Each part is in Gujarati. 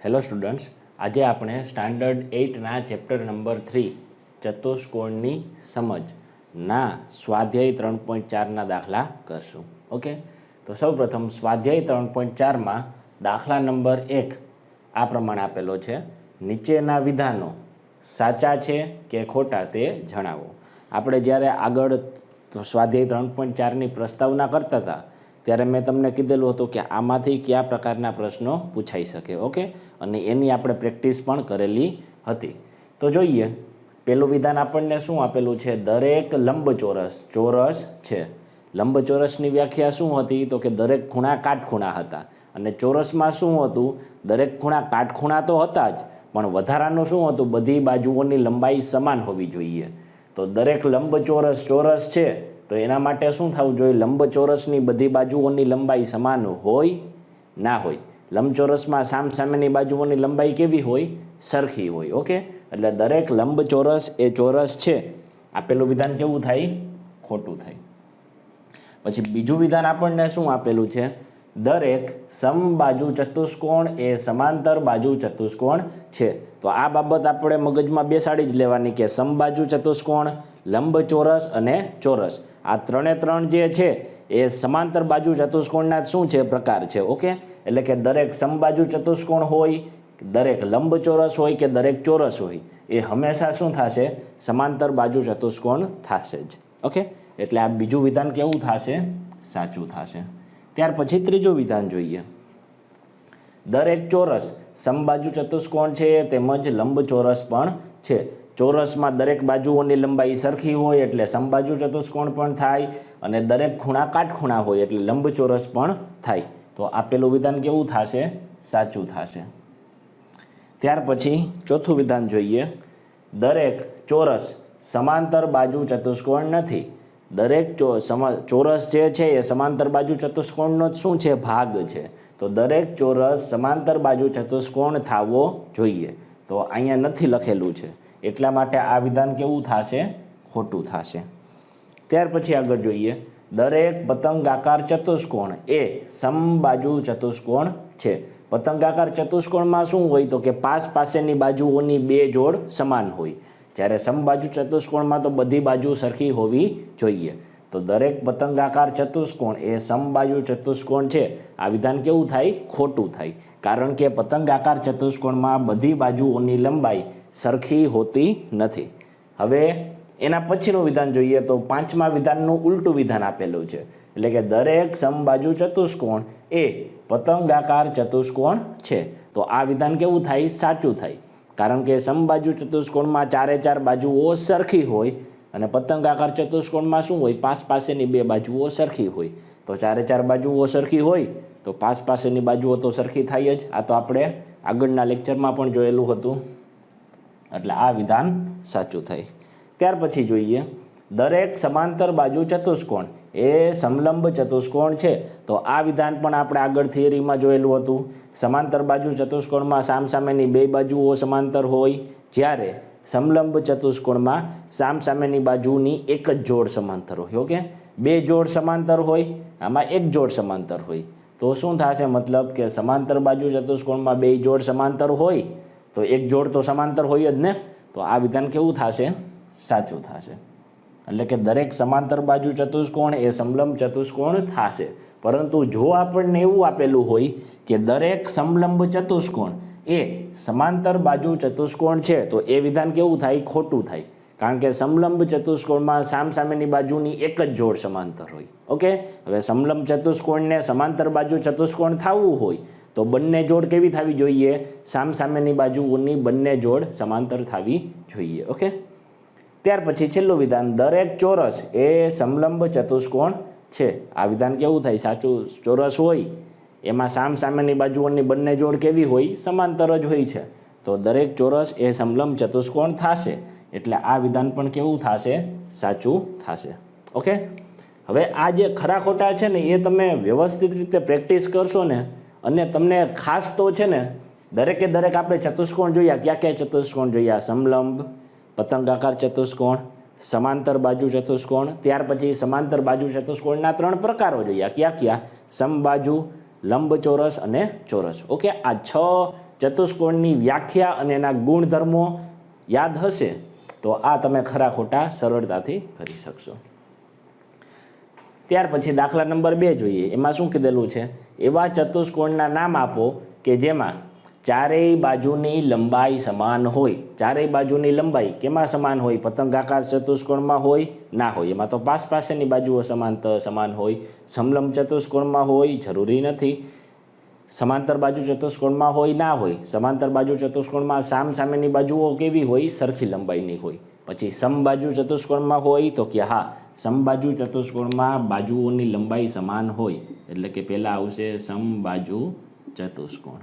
હેલો સ્ટુડન્ટ્સ, આજે આપણે સ્ટાન્ડર્ડ 8ના ચેપ્ટર નંબર 3 ચતુષ્કોણની સમજના સ્વાધ્યાય 3.4ના દાખલા કરશું. ઓકે, તો સૌપ્રથમ સ્વાધ્યાય 3.4માં દાખલા નંબર 1 આ પ્રમાણે આપેલો છે. નીચેના વિધાનો સાચા છે કે ખોટા તે જણાવો. આપણે જ્યારે આગળ સ્વાધ્યાય 3.4ની પ્રસ્તાવના કરતા હતા ત્યારે મેં તમને કીધેલું હતું કે આમાંથી કયા પ્રકારના પ્રશ્નો પૂછાઈ શકે. ઓકે, અને એની આપણે પ્રેક્ટિસ પણ કરેલી હતી. તો જોઈએ, પહેલું વિધાન આપણને શું આપેલું છે? દરેક લંબચોરસ ચોરસ છે. લંબચોરસની વ્યાખ્યા શું હતી? તો કે દરેક ખૂણા કાટખૂણા હતા. અને ચોરસમાં શું હતું? દરેક ખૂણા કાટખૂણા તો હતા જ, પણ વધારાનું શું હતું? બધી બાજુઓની લંબાઈ સમાન હોવી જોઈએ. તો દરેક લંબચોરસ ચોરસ છે તો એના માટે શું થવું જોઈએ? લંબચોરસની બધી બાજુઓની લંબાઈ સમાન હોય ના હોય. લંબચોરસમાં સામસામેની બાજુઓની લંબાઈ કેવી હોય? સરખી હોય. ઓકે, એટલે દરેક લંબચોરસ એ ચોરસ છે. આપેલું વિધાન કેવું થાય? ખોટું થાય. પછી બીજું વિધાન આપણને શું આપેલું છે? દરેક સમબાજુ ચતુષ્કોણ એ સમાંતર બાજુ ચતુષ્કોણ છે. તો આ બાબત આપણે મગજમાં બેસાડી જ લેવાની કે સમબાજુ ચતુષ્કોણ, લંબચોરસ અને ચોરસ આ ત્રણે ત્રણ જે છે એ સમાંતર બાજુ ચતુષ્કોણના શું છે? પ્રકાર છે. ઓકે, એટલે કે દરેક સમબાજુ ચતુષ્કોણ હોય, દરેક લંબચોરસ હોય કે દરેક ચોરસ હોય, એ હંમેશા શું થશે? સમાંતર બાજુ ચતુષ્કોણ થશે જ. ઓકે, એટલે આ બીજું વિધાન કેવું થશે? સાચું થશે. ત્યાર પછી ત્રીજું વિધાન જોઈએ. દરેક ચોરસ સમબાજુ ચતુષ્કોણ છે તેમજ લંબચોરસ પણ છે. ચોરસમાં દરેક બાજુઓની લંબાઈ સરખી હોય એટલે સમબાજુ ચતુષ્કોણ પણ થાય, અને દરેક ખૂણા કાટખૂણા હોય એટલે લંબચોરસ પણ થાય. તો આપેલું વિધાન કેવું થશે? સાચું થશે. ત્યાર પછી ચોથું વિધાન જોઈએ. દરેક ચોરસ સમાંતર બાજુ ચતુષ્કોણ નથી. દરેક ચોરસ જે છે એ સમાંતર બાજુ ચતુષ્કોણનો શું છે? ભાગ છે. તો દરેક ચોરસ સમાંતર બાજુ ચતુષ્કોણ થવો જોઈએ. તો અહીંયા નથી લખેલું છે, એટલા માટે આ વિધાન કેવું થશે? ખોટું થશે. ત્યાર પછી આગળ જોઈએ. દરેક પતંગાકાર ચતુષ્કોણ એ સમબાજુ ચતુષ્કોણ છે. પતંગાકાર ચતુષ્કોણમાં શું હોય? તો કે પાસેની બાજુઓની બે જોડ સમાન હોય, જ્યારે સમબાજુ ચતુષ્કોણમાં તો બધી બાજુ સરખી હોવી જોઈએ. તો દરેક પતંગાકાર ચતુષ્કોણ એ સમબાજુ ચતુષ્કોણ છે. આ વિધાન કેવું થાય? ખોટું થાય. કારણ કે પતંગાકાર ચતુષ્કોણમાં બધી બાજુઓની લંબાઈ સરખી હોતી નથી. હવે એના પછીનું વિધાન જોઈએ તો પાંચમા વિધાનનું ઉલટું વિધાન આપેલું છે. એટલે કે દરેક સમબાજુ ચતુષ્કોણ એ પતંગાકાર ચતુષ્કોણ છે. તો આ વિધાન કેવું થાય? સાચું થાય. કારણ કે સમબાજુ ચતુષ્કોણમાં ચારે ચાર બાજુઓ સરખી હોય, અને પતંગાકાર ચતુષ્કોણમાં શું હોય? પાસેની બે બાજુઓ સરખી હોય. તો ચારે ચાર બાજુઓ સરખી હોય તો પાસેની બાજુઓ તો સરખી થાય જ. આ તો આપણે આગળના લેક્ચરમાં પણ જોયેલું હતું. એટલે આ વિધાન સાચું થાય. ત્યાર પછી જોઈએ. દરેક સમાંતર બાજુ ચતુષ્કોણ એ સમલંબ ચતુષ્કોણ છે. તો આ વિધાન પણ આપણે આગળ થિયરીમાં જોયેલું હતું. સમાંતર બાજુ ચતુષ્કોણમાં સામસામેની બે બાજુઓ સમાંતર હોય, જ્યારે સમલંબ ચતુષ્કોણમાં સામસામેની બાજુની એક જ જોડ સમાંતર હોય. ઓકે, બે જોડ સમાંતર હોય, આમાં એક જોડ સમાંતર હોય. તો શું થશે? મતલબ કે સમાંતર બાજુ ચતુષ્કોણમાં બે જોડ સમાંતર હોય તો એક જોડ તો સમાંતર હોય જ ને. તો આ વિધાન કેવું થશે? સાચું થશે. એટલે કે દરેક સમાંતર બાજુ ચતુષ્કોણ એ સમલંબ ચતુષ્કોણ થશે. પરંતુ જો આપણને એવું આપેલું હોય કે દરેક સમલંબ ચતુષ્કોણ એ સમાંતર બાજુ ચતુષ્કોણ છે, તો એ વિધાન કેવું થાય? ખોટું થાય. કારણ કે સમલંબ ચતુષ્કોણમાં સામસામેની બાજુની એક જ જોડ સમાંતર હોય. ઓકે, હવે સમલંબ ચતુષ્કોણને સમાંતર બાજુ ચતુષ્કોણ થવું હોય તો બંને જોડ કેવી થવી જોઈએ? સામસામેની બાજુઓની બંને જોડ સમાંતર થવી જોઈએ. ઓકે, ત્યાર પછી છેલ્લું વિધાન. દરેક ચોરસ એ સમલંબ ચતુષ્કોણ છે. આ વિધાન કેવું થાય? સાચું. ચોરસ હોય એમાં સામસામેની બાજુઓની બંને જોડ કેવી હોય? સમાંતર જ હોય છે. તો દરેક ચોરસ એ સમલંબ ચતુષ્કોણ થશે. એટલે આ વિધાન પણ કેવું થશે? સાચું થશે. ઓકે, હવે આ જે ખરા ખોટા છે ને એ તમે વ્યવસ્થિત રીતે પ્રેક્ટિસ કરશો ને, અને તમને ખાસ તો છે ને દરેકે દરેક આપણે ચતુષ્કોણ જોયા. ક્યાં ક્યાં ચતુષ્કોણ જોયા? સમલંબ, પતંગાકાર ચતુષ્કોણ, સમાંતર બાજુ ચતુષ્કોણ. ત્યાર પછી સમાંતર બાજુ ચતુષ્કોણના ત્રણ પ્રકારો જોયા. ક્યાં ક્યાં? સમબાજુ, લંબચોરસ અને ચોરસ. ઓકે, આ 6 ચતુષ્કોણની વ્યાખ્યા અને એના ગુણધર્મો યાદ હશે તો આ તમે ખરા ખોટા સરળતાથી કરી શકશો. ત્યાર પછી દાખલા નંબર 2 જોઈએ. એમાં શું કીધેલું છે? એવા ચતુષ્કોણના નામ આપો કે જેમાં ચારેય બાજુની લંબાઈ સમાન હોય. ચારેય બાજુની લંબાઈ કેમાં સમાન હોય? પતંગાકાર ચતુષ્કોણમાં હોય ના હોય? એમાં તો પાસેની બાજુઓ સમાન હોય. સમલંબ ચતુષ્કોણમાં હોય જરૂરી નથી. સમાંતર બાજુ ચતુષ્કોણમાં હોય ના હોય? સમાંતર બાજુ ચતુષ્કોણમાં સામેની બાજુઓ કેવી હોય? સરખી લંબાઈની હોય. પછી સમબાજુ ચતુષ્કોણમાં હોય તો કે હા, સમબાજુ ચતુષ્કોણમાં બાજુઓની લંબાઈ સમાન હોય. એટલે કે પહેલાં આવશે સમબાજુ ચતુષ્કોણ.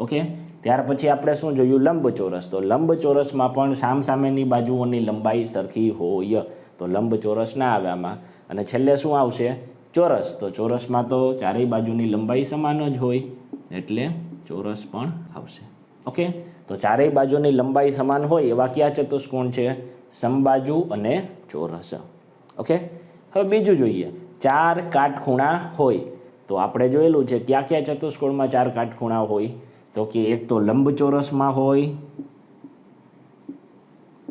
ઓકે. ત્યાર પછી આપણે શું જોયું? લંબચોરસ. તો લંબચોરસમાં પણ સામેની બાજુઓની લંબાઈ સરખી હોય. તો લંબચોરસ ના આવે આમાં. અને છેલ્લે શું આવશે? ચોરસ. તો ચોરસમાં તો ચારેય બાજુની લંબાઈ સમાન જ હોય એટલે ચોરસ પણ આવશે. ઓકે. તો ચારેય બાજુની લંબાઈ સમાન હોય એવા કયા ચતુષ્કોણ છે? સમબાજુ અને ચોરસ. ઓકે. હવે બીજું જોઈએ. 4 કાટખૂણા હોય. તો આપણે જોયેલું છે કયા ચતુષ્કોણમાં 4 કાટખૂણા હોય? તો કે એક તો લંબચોરસમાં હોય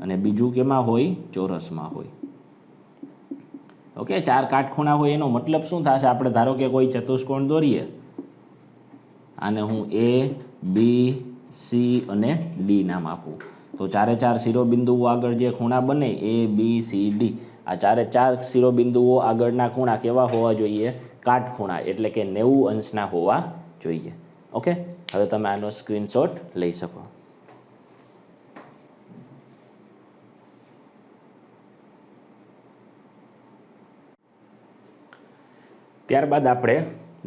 અને બીજું કેમાં હોય? ચોરસમાં હોય. ઓકે. 4 કાટખૂણા હોય એનો મતલબ શું થશે? આપણે ધારો કે કોઈ ચતુષ્કોણ દોરીએ, આને હું A, B, C અને D નામ આપું. તો 4 શિરોબિંદુઓ આગળ જે ખૂણા બને A, B, C, D, આ 4 શિરોબિંદુઓ આગળના ખૂણા કેવા હોવા જોઈએ? કાટખૂણા, એટલે કે 90 અંશના હોવા જોઈએ. ઓકે. હવે તમે આનો સ્ક્રીનશોટ લઈ શકો. ત્યારબાદ આપણે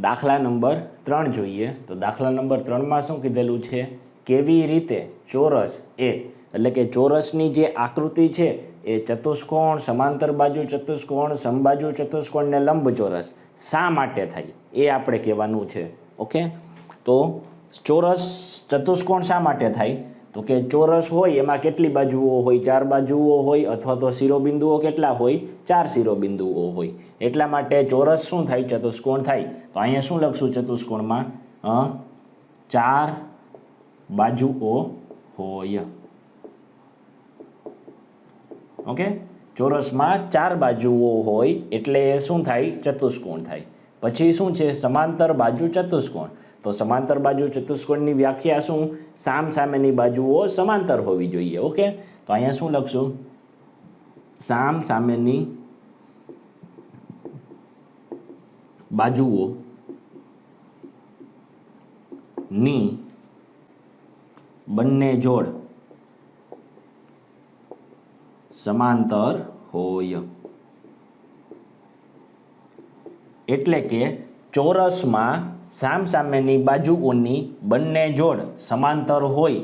દાખલા નંબર 3 જોઈએ. તો દાખલા નંબર 3માં શું કીધેલું છે? કેવી રીતે ચોરસ એટલે કે ચોરસની જે આકૃતિ છે એ ચતુષ્કોણ, સમાંતર બાજુ ચતુષ્કોણ, સમબાજુ ચતુષ્કોણ ને લંબચોરસ શા માટે થાય એ આપણે કહેવાનું છે. ઓકે. તો ચોરસ ચતુષ્કોણ શા માટે થાય? તો કે ચોરસ હોય એમાં કેટલી બાજુઓ હોય? 4 બાજુઓ હોય. અથવા તો શિરોબિંદુઓ કેટલા હોય? 4 શિરોબિંદુઓ હોય. એટલા માટે ચોરસ શું થાય? ચતુષ્કોણ થાય. તો અહીંયા શું લખશું? ચતુષ્કોણમાં 4 બાજુઓ હોય. ઓકે. ચોરસમાં 4 બાજુઓ હોય એટલે શું થાય? ચતુષ્કોણ થાય. પછી શું છે? સમાંતર બાજુ ચતુષ્કોણ. તો સમાંતર બાજુ ચતુષ્કોણની વ્યાખ્યા શું? સામેની બાજુઓ સમાંતર હોવી જોઈએ. ઓકે. તો અહીંયા શું લખશું? સામેની બાજુઓ ની બંને જોડ સમાંતર હોય. એટલે કે ચોરસમાં સામેની બાજુઓની બંને જોડ સમાંતર હોય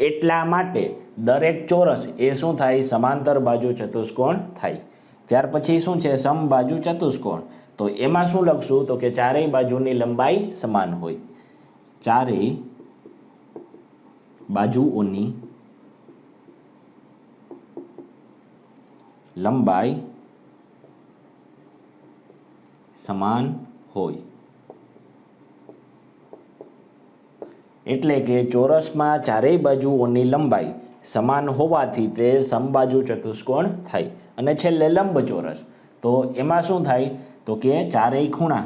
એટલા માટે દરેક ચોરસ એ શું થાય? સમાંતર બાજુ ચતુષ્કોણ થાય. ત્યાર પછી શું છે? સમબાજુ ચતુષ્કોણ. તો એમાં શું લખશું? તો કે ચારેય બાજુની લંબાઈ સમાન હોય. ચારેય બાજુઓની લંબાઈ સમાન હોય. એટલે કે ચોરસમાં ચારેય બાજુઓની લંબાઈ સમાન હોવાથી તે સમબાજુ ચતુષ્કોણ થાય. અને છેલ્લે લંબચોરસ. તો એમાં શું થાય? તો કે ચારેય ખૂણા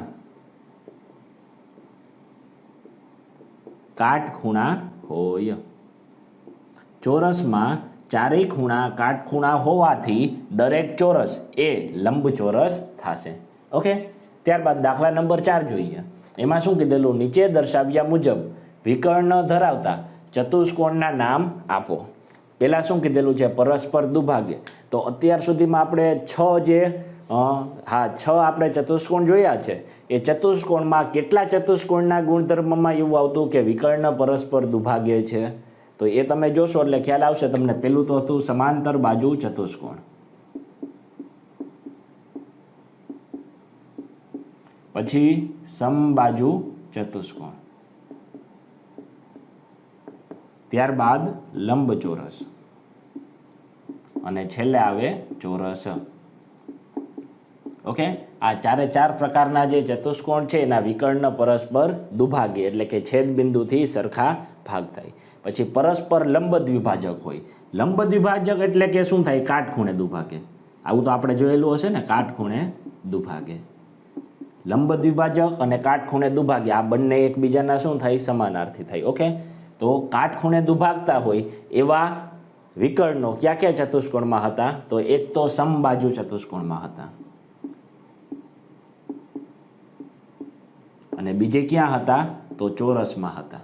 કાટખૂણા હોય. ચોરસમાં ચારેય ખૂણા કાટખૂણા હોવાથી દરેક ચોરસ એ લંબચોરસ થશે. ઓકે. ત્યારબાદ દાખલા નંબર 4 જોઈએ. એમાં શું કીધેલું? નીચે દર્શાવ્યા મુજબ વિકર્ણ ધરાવતા ચતુષ્કોણના નામ આપો. પહેલાં શું કીધેલું છે? પરસ્પર દુભાગ્ય. તો અત્યાર સુધીમાં આપણે 6 આપણે ચતુષ્કોણ જોયા છે. એ ચતુષ્કોણમાં કેટલા ચતુષ્કોણના ગુણધર્મમાં એવું આવતું કે વિકર્ણ પરસ્પર દુભાગ્ય છે? તો એ તમે જોશો એટલે ખ્યાલ આવશે તમને. પહેલું તો હતું સમાંતર બાજુ ચતુષ્કોણ, પછી સમબાજુ ચતુષ્કોણ, ત્યારબાદ લંબચોરસ અને છેલ્લે આવે ચોરસ. ઓકે. આ 4 પ્રકારના જે ચતુષ્કોણ છે એના વિકર્ણ પરસ્પર દુભાગ્ય એટલે કે છેદબિંદુથી સરખા भाग थाय। पछी परस्पर लंब द्विभाजक होय। लंब द्विभाजक एटले के शुं थाय? काटखूणे दुभागे। आवुं तो आपणे जोयेलुं हशे ने, काटखूणे दुभागे। लंब द्विभाजक अने काटखूणे दुभागे आ बंने एकबीजाना शुं थाय? समानार्थी थाय। ओके, तो काटखूणे दुभागता होय एवा विकर्णो क्या क्या चतुष्कोणमां हता? तो एक तो समबाजु चतुष्कोणमां हता अने बीजे क्यां हता? तो चोरसमां हता।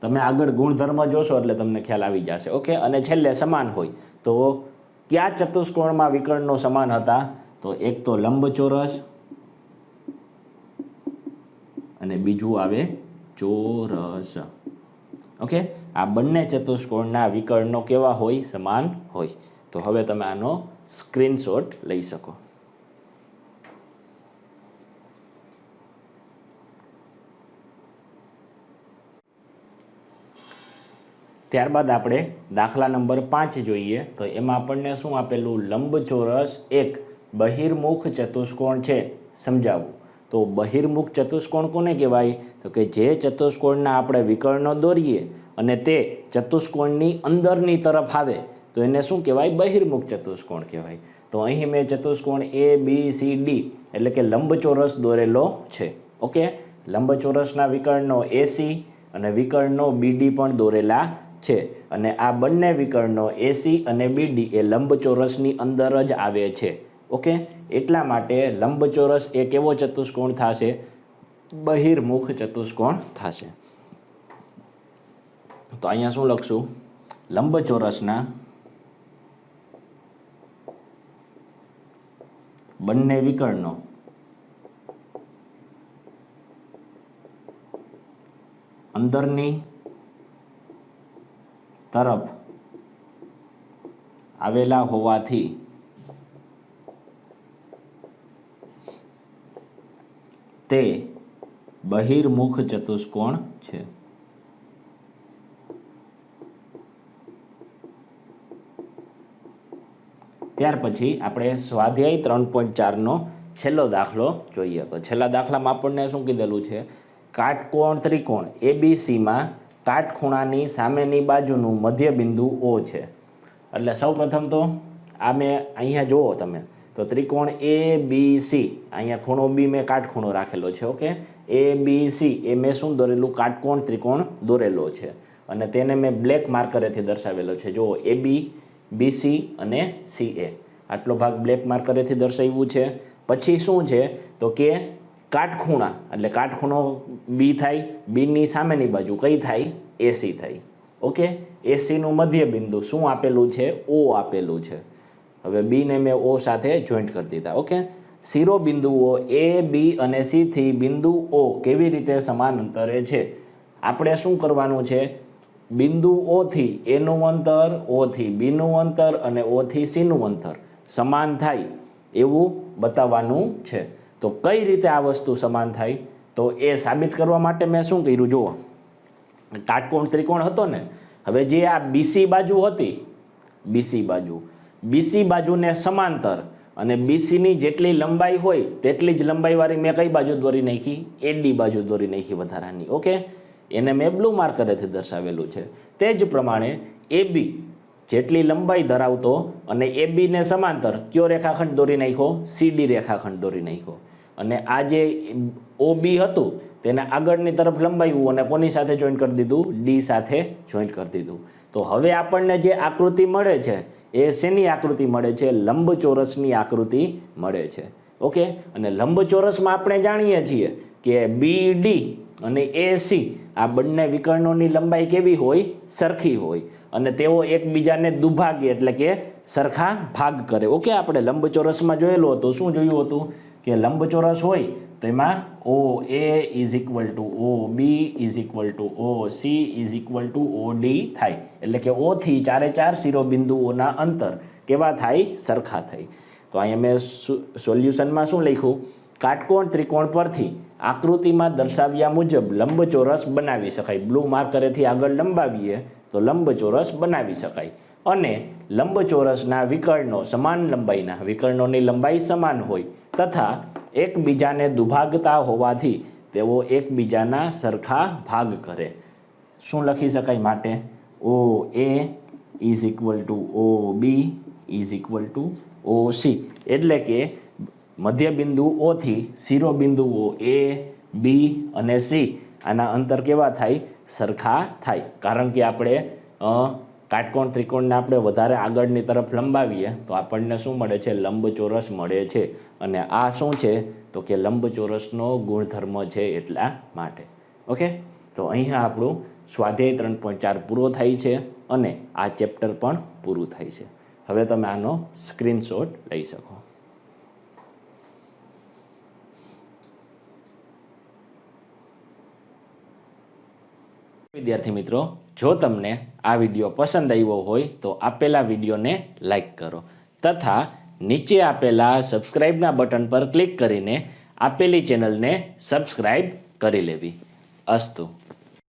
तमे आगळ गुणधर्म जोशो એટલે તમને ખ્યાલ આવી જશે। ઓકે, અને છેલ્લે સમાન હોય તો क्या चतुष्कोणमां विकर्णो समान हता? तो एक तो लंबचोरस અને બીજું આવે ચોરસ। ओके, आ बंने चतुष्कोणना विकर्णो केवा होय? समान होय। तो हवे तमे आनो स्क्रीनशॉट लई शको। त्यारबाद आपणे दाखला नंबर 5 जोईए। तो एमां आपणने शुं आपेलुं? लंबचोरस एक बहिर्मुख चतुष्कोण छे, समजावो। तो बहिर्मुख चतुष्कोण कोने कहेवाय? तो कि जे चतुष्कोणना आपणे विकर्णो दोरीए अने ते चतुष्कोणनी अंदरनी तरफ आवे तो एने शुं कहेवाय? बहिर्मुख चतुष्कोण कहेवाय। तो अहीं मैं चतुष्कोण ABCD एटले के लंबचोरस दोरेलो छे। ओके, लंबचोरसना विकर्णो AC अने विकर्णो BD पण दोरेला छे अने आ बंने विकर्णो AC अने BD ए लंबचोरसनी अंदर ज आवे छे। ओके, एटला माटे लंबचोरस एक एवो चतुष्कोण थशे, बहिर्मुख चतुष्कोण थशे। तो अहींया शुं लखशुं? लंबचोरसना बंने विकर्णो अंदरनी तरफ आवेला होवाथी ते बहिर्मुख चतुष्कोण छे। त्यार पछी आपणे स्वाध्याय 3.4 नो छेल्लो दाखलो जोईए। तो छेल्ला दाखलामां आपणने शुं कीधेलुं छे? काटकोण त्रिकोण ABC मां काटखूणानी सामेनी बाजुनुं मध्यबिंदु O छे। એટલે સૌપ્રથમ તો આ મેં અહીંયા જુઓ તમે તો ત્રિકોણ ABC, અહીંયા ખૂણો B મેં કાટખૂણો રાખેલો છે। ઓકે, ABC એ મેં શું દોરેલું? કાટકોણ ત્રિકોણ દોરેલો છે અને તેને મેં બ્લેક માર્કરેથી દર્શાવેલો છે। જુઓ AB, BC અને CA આટલો ભાગ બ્લેક માર્કરેથી દર્શાવ્યું છે। પછી શું છે તો કે કાટખૂણા એટલે કાટખૂણો B થાય, B ની સામેની બાજુ કઈ થાય? AC થાય। ओके, AC નું મધ્ય બિંદુ શું આપેલું છે? O આપેલું છે। હવે B ને મેં O સાથે જોઈન્ટ કરી દીધા। ઓકે, શિરોબિંદુઓ A, B અને C થી બિંદુ O કેવી રીતે સમાન અંતરે છે? આપણે શું કરવાનું છે? બિંદુ O થી A નું અંતર, O થી B નું અંતર અને O થી C નું અંતર સમાન થાય એવું બતાવવાનું છે। તો કઈ રીતે આ વસ્તુ સમાન થાય? તો એ સાબિત કરવા માટે મેં શું કર્યું? જુઓ, काटकोण त्रिकोण हतो ने, हवे जे आ BC बाजू हती, BC बाजू ने समांतर अने BC नी जेटली लंबाई होय तेटली ज लंबाई वाળી मैं कई बाजू दोरी नाखी? AD बाजू दोरी नाखी वधारानी। ओके, एने मैं ब्लू मार्करेथी दर्शावेलुं छे। ते ज प्रमाणे AB जेटली लंबाई धरावतो अने AB ने समांतर क्यो रेखाखंड दोरी नाख्यो? CD रेखाखंड दोरी नाख्यो अने आ जे OB हतुं तेने आगळनी तरफ लंबाव्युं अने कोनी साथे जोईन करी दीधुं? D साथे जोईन करी दीधुं। तो हवे आपणने जे आकृति मळे छे ए शेनी आकृति मळे छे? लंबचोरसनी आकृति मळे छे। ओके, अने लंबचोरसमां आपणे जाणीए छीए के BD अने AC आ बंने विकर्णोनी लंबाई केवी होय? सरखी होय अने तेओ एकबीजाने दुभागे एटले के सरखा भाग करे। ओके, आपणे लंबचोरसमां जोयेलुं हतुं, शुं जोयुं हतुं के लंबचोरस होय तो एमां OA is equal to OB is equal to OC is equal to OD थाय। एटले के O थी 4 शिरोबिंदुओना अंतर केवा थाय? सरखा थाय। तो अहींया मैं सोल्यूशनमां शुं लख्युं? काटकोण त्रिकोण परथी आकृतिमां दर्शाव्या मुजब लंबचोरस बनावी शकाय। ब्लू मार्करेथी आगळ लंबावीए तो लंबचोरस बनावी शकाय अने लंबचोरसना विकर्णो समान लंबाईना, विकर्णोनी लंबाई समान होय तथा एकबीजाने दुभागता होवाथी तेओ एकबीजाना सरखा भाग करे। શું લખી શકાય માટે O A is equal to O B is equal to O C, એટલે કે મધ્યબિંદુ ઓથી શિરોબિંદુઓ એ બી અને સી આના અંતર કેવા થાય? સરખા થાય. કારણ કે આપણે કાટકોણ ત્રિકોણને આપણે વધારે આગળની તરફ લંબાવીએ તો આપણને શું મળે છે? લંબચોરસ મળે છે. અને આ શું છે? તો કે લંબચોરસનો ગુણધર્મ છે એટલા માટે. ઓકે, તો અહીંયા આપણું સ્વાધ્યાય 3.4 પૂરો થાય છે અને આ ચેપ્ટર પણ પૂરું થાય છે. હવે તમે આનો સ્ક્રીનશોટ લઈ શકો. વિદ્યાર્થી મિત્રો, જો તમને આ વિડીયો પસંદ આવ્યો હોય તો આપેલા વિડીયોને લાઈક કરો તથા નીચે આપેલા સબસ્ક્રાઇબના બટન પર ક્લિક કરીને આપેલી ચેનલને સબસ્ક્રાઇબ કરી લેવી. અસ્તુ.